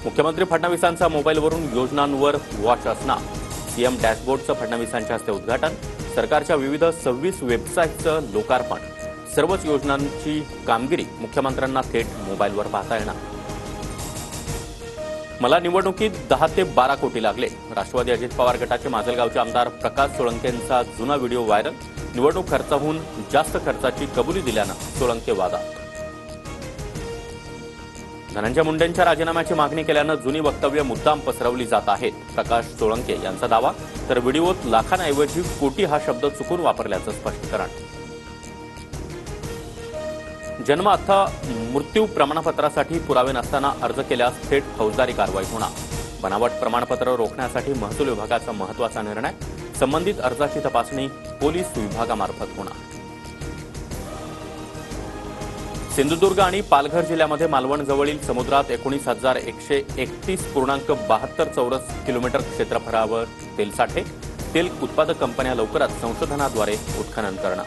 मुख्यमंत्री फडणवीसांचा मोबाईलवरून योजनांवर वॉच असणार. सीएम डॅशबोर्डचं फडणवीसांच्या हस्ते उद्घाटन. सरकारच्या विविध 26 वेबसाईटचं लोकार्पण. सर्वच योजनांची कामगिरी मुख्यमंत्र्यांना थेट मोबाईलवर पाहता येणार. मला निवडणुकीत 10 ते 12 कोटी लागले. राष्ट्रवादी अजित पवार गटाचे माजलगावचे आमदार प्रकाश सोळंकेंचा जुना व्हिडिओ व्हायरल. निवडणूक खर्चाहून जास्त खर्चाची कबुली दिल्यानं सोळंके वादात. धनंजय मुंडेंच्या राजीनाम्याची मागणी केल्यानं जुनी वक्तव्य मुद्दाम पसरवली जात आहेत. प्रकाश सोळंके यांचा दावा. तर व्हिडिओत लाखांऐवजी कोटी हा शब्द चुकून वापरल्याचं स्पष्टीकरण. जन्म अथवा मृत्यू प्रमाणपत्रासाठी पुरावे नसताना अर्ज केल्यास थेट फौजदारी कारवाई होणार. बनावट प्रमाणपत्र रोखण्यासाठी महसूल विभागाचा महत्त्वाचा निर्णय. संबंधित अर्जाची तपासणी पोलीस विभागामार्फत होणार. सिंधुदुर्ग आणि पालघर जिल्ह्यामध्ये मालवण जवळील समुद्रात 19,131.72 चौरस किलोमीटर क्षेत्रफळावर तेलसाठे. तेल उत्पादक कंपन्या लवकरच संशोधनाद्वारे उत्खनन करणार.